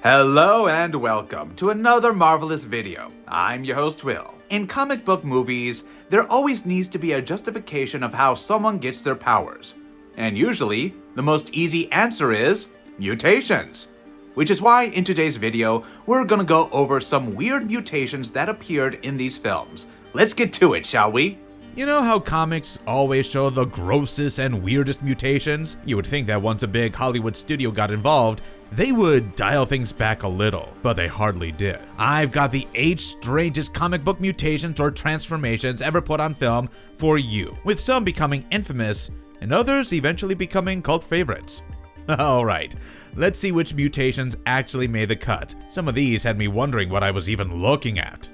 Hello and welcome to another marvelous video. I'm your host Will. In comic book movies, there always needs to be a justification of how someone gets their powers. And usually, the most easy answer is mutations. Which is why in today's video, we're gonna go over some weird mutations that appeared in these films. Let's get to it, shall we? You know how comics always show the grossest and weirdest mutations? You would think that once a big Hollywood studio got involved, they would dial things back a little, but they hardly did. I've got the 8 strangest comic book mutations or transformations ever put on film for you, with some becoming infamous and others eventually becoming cult favorites. Alright, let's see which mutations actually made the cut. Some of these had me wondering what I was even looking at.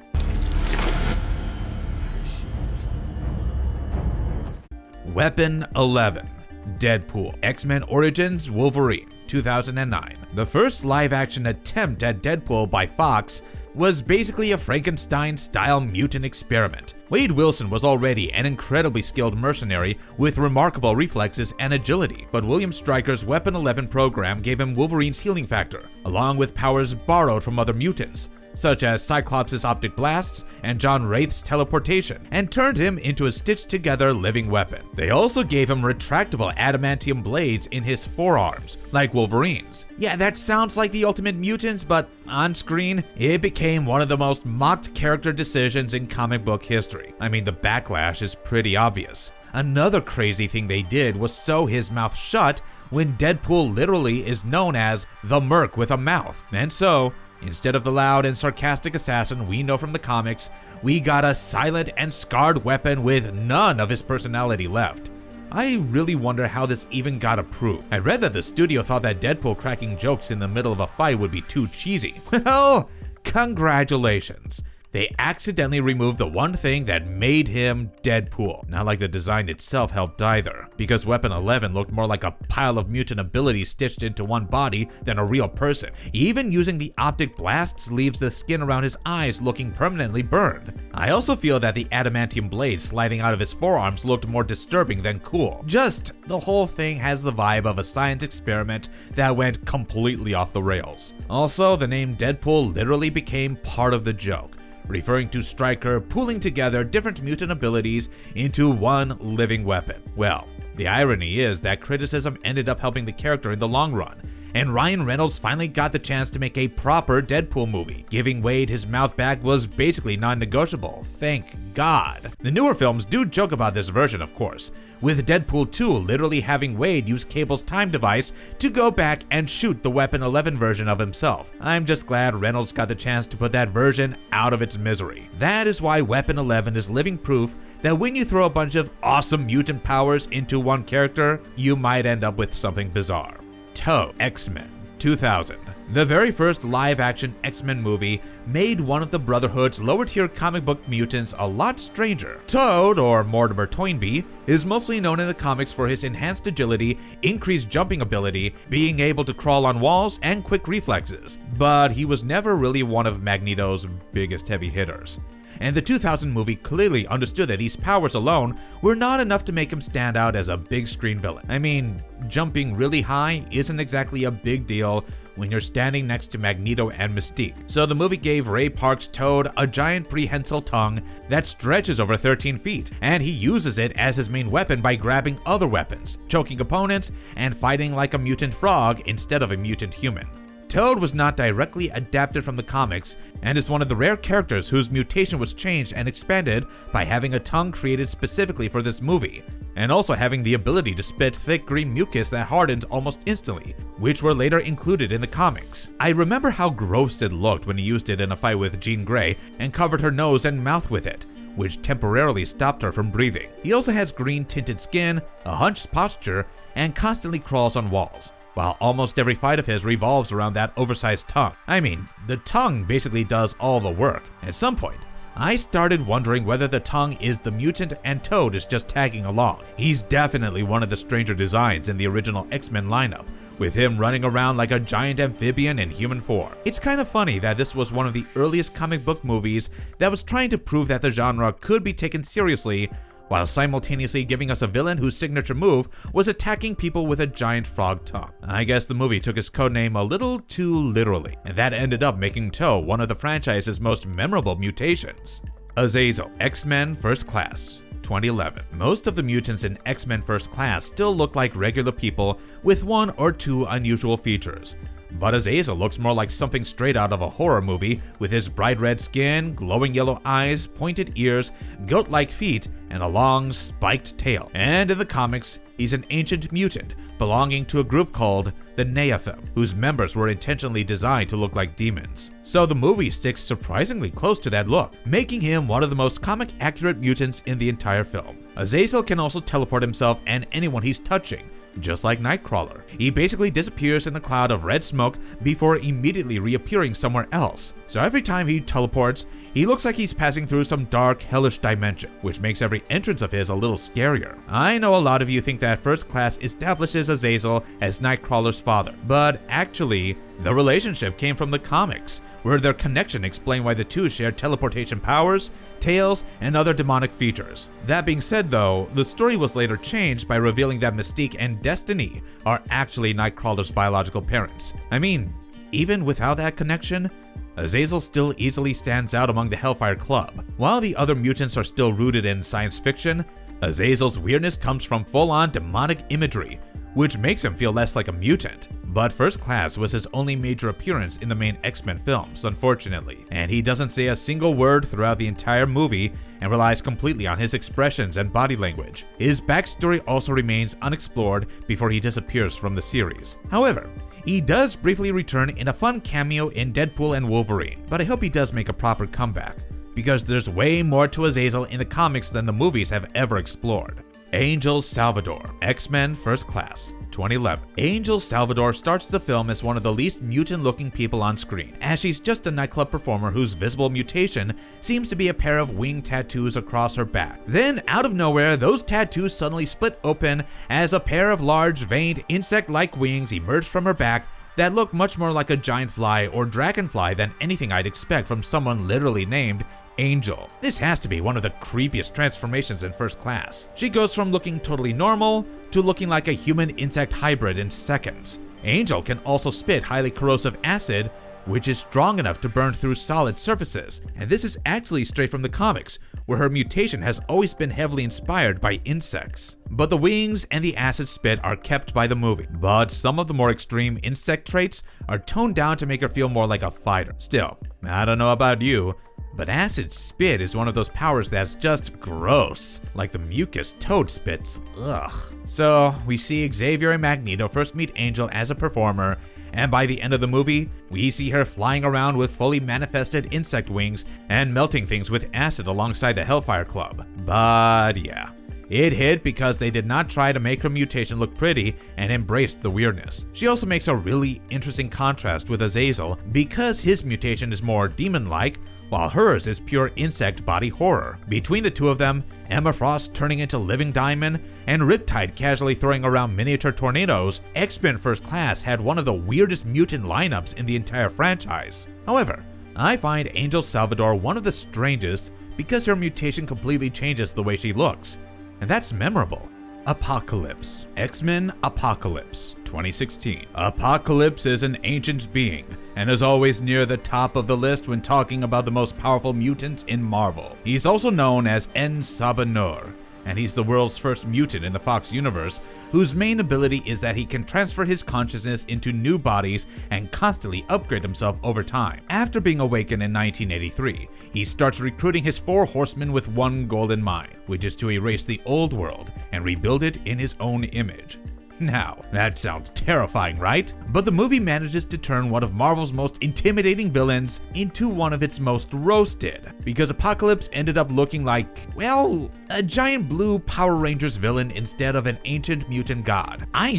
Weapon 11, Deadpool, X-Men Origins Wolverine, 2009. The first live-action attempt at Deadpool by Fox was basically a Frankenstein-style mutant experiment. Wade Wilson was already an incredibly skilled mercenary with remarkable reflexes and agility, but William Stryker's Weapon 11 program gave him Wolverine's healing factor, along with powers borrowed from other mutants, such as Cyclops' optic blasts and John Wraith's teleportation, and turned him into a stitched-together living weapon. They also gave him retractable adamantium blades in his forearms, like Wolverine's. Yeah, that sounds like the Ultimate Mutant, but on screen, it became one of the most mocked character decisions in comic book history. I mean, the backlash is pretty obvious. Another crazy thing they did was sew his mouth shut when Deadpool literally is known as the Merc with a mouth, and so, instead of the loud and sarcastic assassin we know from the comics, we got a silent and scarred weapon with none of his personality left. I really wonder how this even got approved. I read that the studio thought that Deadpool cracking jokes in the middle of a fight would be too cheesy. Well, congratulations. They accidentally removed the one thing that made him Deadpool. Not like the design itself helped either, because Weapon 11 looked more like a pile of mutant abilities stitched into one body than a real person. Even using the optic blasts leaves the skin around his eyes looking permanently burned. I also feel that the adamantium blade sliding out of his forearms looked more disturbing than cool. Just, the whole thing has the vibe of a science experiment that went completely off the rails. Also, the name Deadpool literally became part of the joke, referring to Stryker pooling together different mutant abilities into one living weapon. Well, the irony is that criticism ended up helping the character in the long run, and Ryan Reynolds finally got the chance to make a proper Deadpool movie. Giving Wade his mouth back was basically non-negotiable, thank God. The newer films do joke about this version, of course, with Deadpool 2 literally having Wade use Cable's time device to go back and shoot the Weapon 11 version of himself. I'm just glad Reynolds got the chance to put that version out of its misery. That is why Weapon 11 is living proof that when you throw a bunch of awesome mutant powers into one character, you might end up with something bizarre. Toad, X-Men, 2000. The very first live-action X-Men movie made one of the Brotherhood's lower-tier comic book mutants a lot stranger. Toad, or Mortimer Toynbee, is mostly known in the comics for his enhanced agility, increased jumping ability, being able to crawl on walls, and quick reflexes, but he was never really one of Magneto's biggest heavy hitters. And the 2000 movie clearly understood that these powers alone were not enough to make him stand out as a big screen villain. I mean, jumping really high isn't exactly a big deal when you're standing next to Magneto and Mystique. So the movie gave Ray Park's Toad a giant prehensile tongue that stretches over 13 feet, and he uses it as his main weapon by grabbing other weapons, choking opponents, and fighting like a mutant frog instead of a mutant human. Toad was not directly adapted from the comics and is one of the rare characters whose mutation was changed and expanded by having a tongue created specifically for this movie, and also having the ability to spit thick green mucus that hardened almost instantly, which were later included in the comics. I remember how gross it looked when he used it in a fight with Jean Grey and covered her nose and mouth with it, which temporarily stopped her from breathing. He also has green tinted skin, a hunched posture, and constantly crawls on walls, while almost every fight of his revolves around that oversized tongue. I mean, the tongue basically does all the work. At some point, I started wondering whether the tongue is the mutant and Toad is just tagging along. He's definitely one of the stranger designs in the original X-Men lineup, with him running around like a giant amphibian in human form. It's kind of funny that this was one of the earliest comic book movies that was trying to prove that the genre could be taken seriously while simultaneously giving us a villain whose signature move was attacking people with a giant frog tongue. I guess the movie took his codename a little too literally, and that ended up making Toe one of the franchise's most memorable mutations. Azazel, X-Men First Class, 2011. Most of the mutants in X-Men First Class still look like regular people with one or two unusual features. But Azazel looks more like something straight out of a horror movie, with his bright red skin, glowing yellow eyes, pointed ears, goat-like feet, and a long, spiked tail. And in the comics, he's an ancient mutant belonging to a group called the Neophim, whose members were intentionally designed to look like demons. So the movie sticks surprisingly close to that look, making him one of the most comic-accurate mutants in the entire film. Azazel can also teleport himself and anyone he's touching, just like Nightcrawler. He basically disappears in a cloud of red smoke before immediately reappearing somewhere else. So every time he teleports, he looks like he's passing through some dark, hellish dimension, which makes every entrance of his a little scarier. I know a lot of you think that First Class establishes Azazel as Nightcrawler's father, but actually, the relationship came from the comics, where their connection explained why the two shared teleportation powers, tails, and other demonic features. That being said though, the story was later changed by revealing that Mystique and Destiny are actually Nightcrawler's biological parents. I mean, even without that connection, Azazel still easily stands out among the Hellfire Club. While the other mutants are still rooted in science fiction, Azazel's weirdness comes from full-on demonic imagery, which makes him feel less like a mutant. But First Class was his only major appearance in the main X-Men films, unfortunately, and he doesn't say a single word throughout the entire movie and relies completely on his expressions and body language. His backstory also remains unexplored before he disappears from the series. However, he does briefly return in a fun cameo in Deadpool and Wolverine, but I hope he does make a proper comeback, because there's way more to Azazel in the comics than the movies have ever explored. Angel Salvador, X-Men First Class, 2011. Angel Salvador starts the film as one of the least mutant-looking people on screen, as she's just a nightclub performer whose visible mutation seems to be a pair of wing tattoos across her back. Then, out of nowhere, those tattoos suddenly split open as a pair of large, veined, insect-like wings emerge from her back that look much more like a giant fly or dragonfly than anything I'd expect from someone literally named Angel. This has to be one of the creepiest transformations in First Class. She goes from looking totally normal to looking like a human-insect hybrid in seconds. Angel can also spit highly corrosive acid, which is strong enough to burn through solid surfaces. And this is actually straight from the comics, where her mutation has always been heavily inspired by insects. But the wings and the acid spit are kept by the movie. But some of the more extreme insect traits are toned down to make her feel more like a fighter. Still, I don't know about you, but acid spit is one of those powers that's just gross, like the mucus Toad spits. Ugh. So we see Xavier and Magneto first meet Angel as a performer, and by the end of the movie, we see her flying around with fully manifested insect wings and melting things with acid alongside the Hellfire Club. But yeah, it hit because they did not try to make her mutation look pretty and embraced the weirdness. She also makes a really interesting contrast with Azazel because his mutation is more demon-like, while hers is pure insect body horror. Between the two of them, Emma Frost turning into Living Diamond, and Riptide casually throwing around miniature tornadoes, X-Men First Class had one of the weirdest mutant lineups in the entire franchise. However, I find Angel Salvador one of the strangest because her mutation completely changes the way she looks, and that's memorable. Apocalypse, X-Men Apocalypse, 2016. Apocalypse is an ancient being and is always near the top of the list when talking about the most powerful mutants in Marvel. He's also known as En-Sabah-Nur, and he's the world's first mutant in the Fox universe, whose main ability is that he can transfer his consciousness into new bodies and constantly upgrade himself over time. After being awakened in 1983, he starts recruiting his 4 horsemen with one goal in mind, which is to erase the old world and rebuild it in his own image. Now, that sounds terrifying, right? But the movie manages to turn one of Marvel's most intimidating villains into one of its most roasted, because Apocalypse ended up looking like, well, a giant blue Power Rangers villain instead of an ancient mutant god. I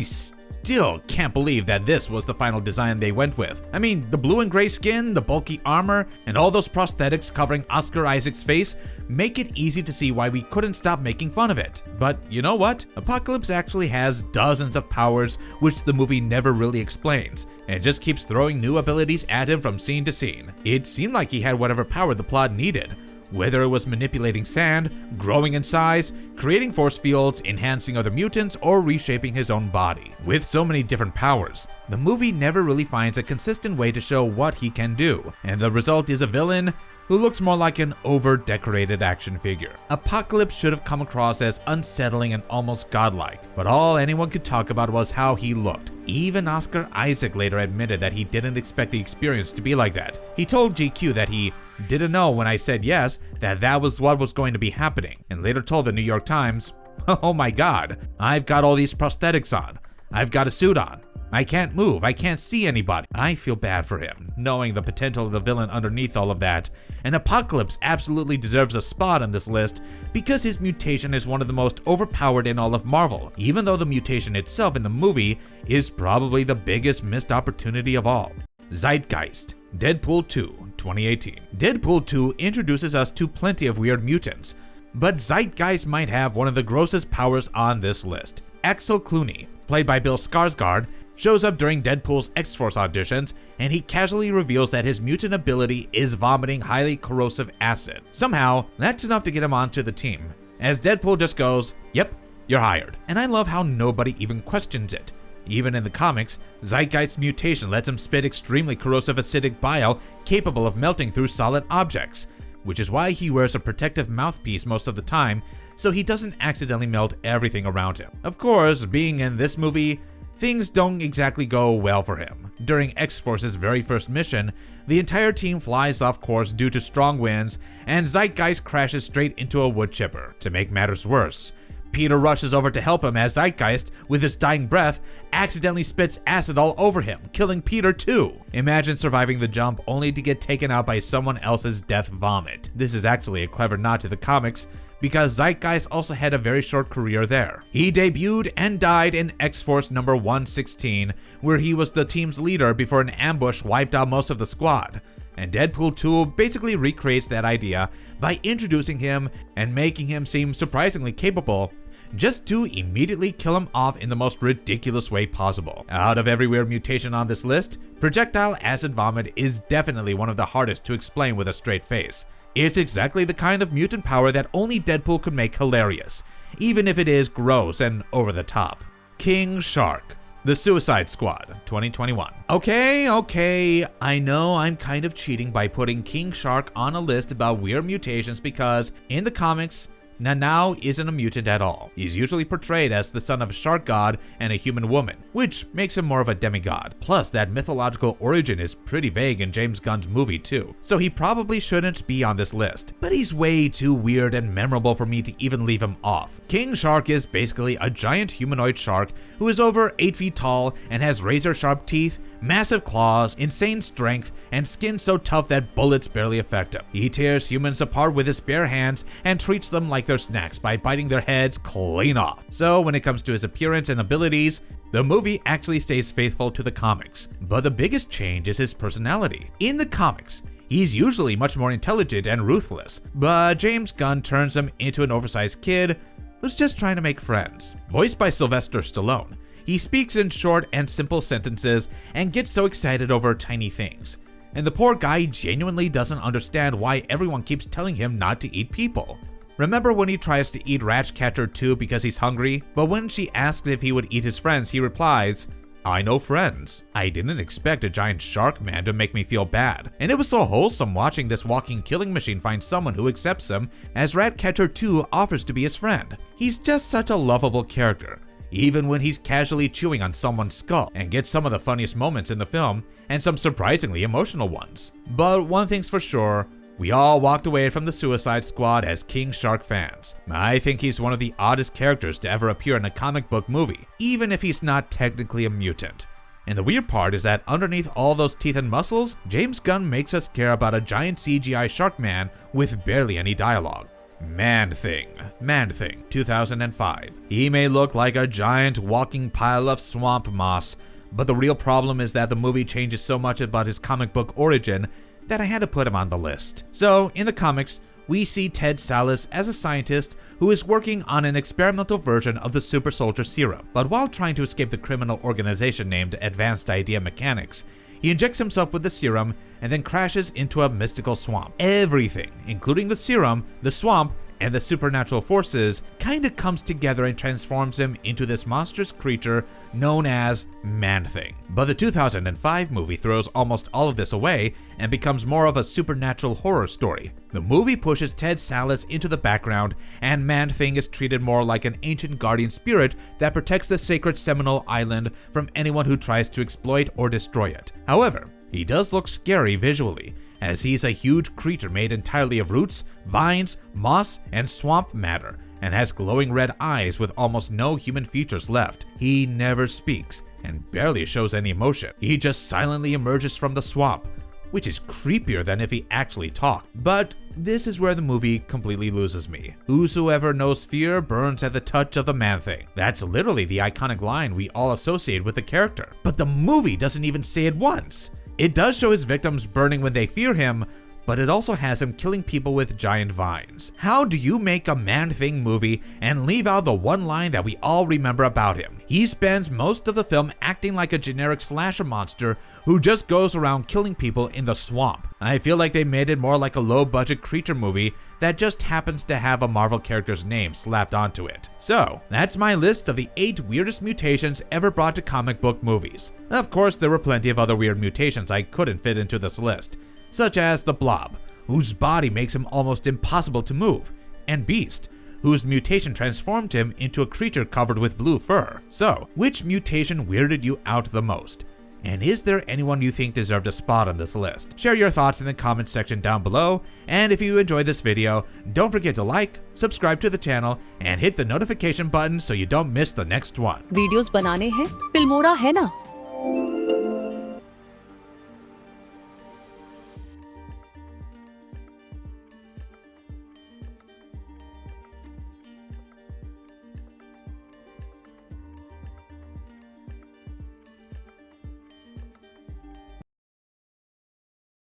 still can't believe that this was the final design they went with. I mean, the blue and gray skin, the bulky armor, and all those prosthetics covering Oscar Isaac's face make it easy to see why we couldn't stop making fun of it. But you know what? Apocalypse actually has dozens of powers which the movie never really explains, and just keeps throwing new abilities at him from scene to scene. It seemed like he had whatever power the plot needed, whether it was manipulating sand, growing in size, creating force fields, enhancing other mutants, or reshaping his own body. With so many different powers, the movie never really finds a consistent way to show what he can do, and the result is a villain who looks more like an over-decorated action figure. Apocalypse should have come across as unsettling and almost godlike, but all anyone could talk about was how he looked. Even Oscar Isaac later admitted that he didn't expect the experience to be like that. He told GQ that he didn't know when I said yes that was what was going to be happening, and later told the New York Times, "Oh my god, I've got all these prosthetics on. I've got a suit on. I can't move, I can't see anybody." I feel bad for him, knowing the potential of the villain underneath all of that, and Apocalypse absolutely deserves a spot on this list because his mutation is one of the most overpowered in all of Marvel, even though the mutation itself in the movie is probably the biggest missed opportunity of all. Zeitgeist, Deadpool 2, 2018. Deadpool 2 introduces us to plenty of weird mutants, but Zeitgeist might have one of the grossest powers on this list. Axel Clooney, played by Bill Skarsgård, shows up during Deadpool's X-Force auditions, and he casually reveals that his mutant ability is vomiting highly corrosive acid. Somehow, that's enough to get him onto the team, as Deadpool just goes, "Yep, you're hired." And I love how nobody even questions it. Even in the comics, Zeitgeist's mutation lets him spit extremely corrosive acidic bile capable of melting through solid objects, which is why he wears a protective mouthpiece most of the time, so he doesn't accidentally melt everything around him. Of course, being in this movie, things don't exactly go well for him. During X-Force's very first mission, the entire team flies off course due to strong winds, and Zeitgeist crashes straight into a wood chipper. To make matters worse, Peter rushes over to help him as Zeitgeist, with his dying breath, accidentally spits acid all over him, killing Peter too. Imagine surviving the jump only to get taken out by someone else's death vomit. This is actually a clever nod to the comics, because Zeitgeist also had a very short career there. He debuted and died in X-Force number 116, where he was the team's leader before an ambush wiped out most of the squad. And Deadpool 2 basically recreates that idea by introducing him and making him seem surprisingly capable, just to immediately kill him off in the most ridiculous way possible. Out of every weird mutation on this list, projectile acid vomit is definitely one of the hardest to explain with a straight face. It's exactly the kind of mutant power that only Deadpool could make hilarious, even if it is gross and over the top. King Shark, The Suicide Squad, 2021. Okay, I know I'm kind of cheating by putting King Shark on a list about weird mutations because, in the comics, Nanao isn't a mutant at all. He's usually portrayed as the son of a shark god and a human woman, which makes him more of a demigod. Plus, that mythological origin is pretty vague in James Gunn's movie too, so he probably shouldn't be on this list. But he's way too weird and memorable for me to even leave him off. King Shark is basically a giant humanoid shark who is over 8 feet tall and has razor-sharp teeth, massive claws, insane strength, and skin so tough that bullets barely affect him. He tears humans apart with his bare hands and treats them like their snacks by biting their heads clean off. So when it comes to his appearance and abilities, the movie actually stays faithful to the comics. But the biggest change is his personality. In the comics, he's usually much more intelligent and ruthless, but James Gunn turns him into an oversized kid who's just trying to make friends. Voiced by Sylvester Stallone, he speaks in short and simple sentences and gets so excited over tiny things. And the poor guy genuinely doesn't understand why everyone keeps telling him not to eat people. Remember when he tries to eat Ratcatcher 2 because he's hungry? But when she asks if he would eat his friends, he replies, "I know friends." I didn't expect a giant shark man to make me feel bad. And it was so wholesome watching this walking killing machine find someone who accepts him, as Ratcatcher 2 offers to be his friend. He's just such a lovable character, even when he's casually chewing on someone's skull, and gets some of the funniest moments in the film, and some surprisingly emotional ones. But one thing's for sure, we all walked away from the Suicide Squad as King Shark fans. I think he's one of the oddest characters to ever appear in a comic book movie, even if he's not technically a mutant. And the weird part is that underneath all those teeth and muscles, James Gunn makes us care about a giant CGI shark man with barely any dialogue. Man-Thing, 2005. He may look like a giant walking pile of swamp moss, but the real problem is that the movie changes so much about his comic book origin that I had to put him on the list. So, in the comics, we see Ted Sallis as a scientist who is working on an experimental version of the super soldier serum. But while trying to escape the criminal organization named Advanced Idea Mechanics, he injects himself with the serum and then crashes into a mystical swamp. Everything, including the serum, the swamp, and the supernatural forces, kinda comes together and transforms him into this monstrous creature known as Man-Thing. But the 2005 movie throws almost all of this away and becomes more of a supernatural horror story. The movie pushes Ted Sallis into the background, and Man-Thing is treated more like an ancient guardian spirit that protects the sacred Seminole Island from anyone who tries to exploit or destroy it. However, he does look scary visually, as he's a huge creature made entirely of roots, vines, moss, and swamp matter, and has glowing red eyes with almost no human features left. He never speaks, and barely shows any emotion. He just silently emerges from the swamp, which is creepier than if he actually talked. But this is where the movie completely loses me. Whosoever knows fear burns at the touch of the Man-Thing. That's literally the iconic line we all associate with the character. But the movie doesn't even say it once. It does show his victims burning when they fear him, but it also has him killing people with giant vines. How do you make a Man-Thing movie and leave out the one line that we all remember about him? He spends most of the film acting like a generic slasher monster who just goes around killing people in the swamp. I feel like they made it more like a low-budget creature movie that just happens to have a Marvel character's name slapped onto it. So, that's my list of the 8 weirdest mutations ever brought to comic book movies. Of course, there were plenty of other weird mutations I couldn't fit into this list, such as the Blob, whose body makes him almost impossible to move, and Beast, whose mutation transformed him into a creature covered with blue fur. So, which mutation weirded you out the most? And is there anyone you think deserved a spot on this list? Share your thoughts in the comments section down below, and if you enjoyed this video, don't forget to like, subscribe to the channel, and hit the notification button so you don't miss the next one. Videos बनाने हैं, Filmora है ना?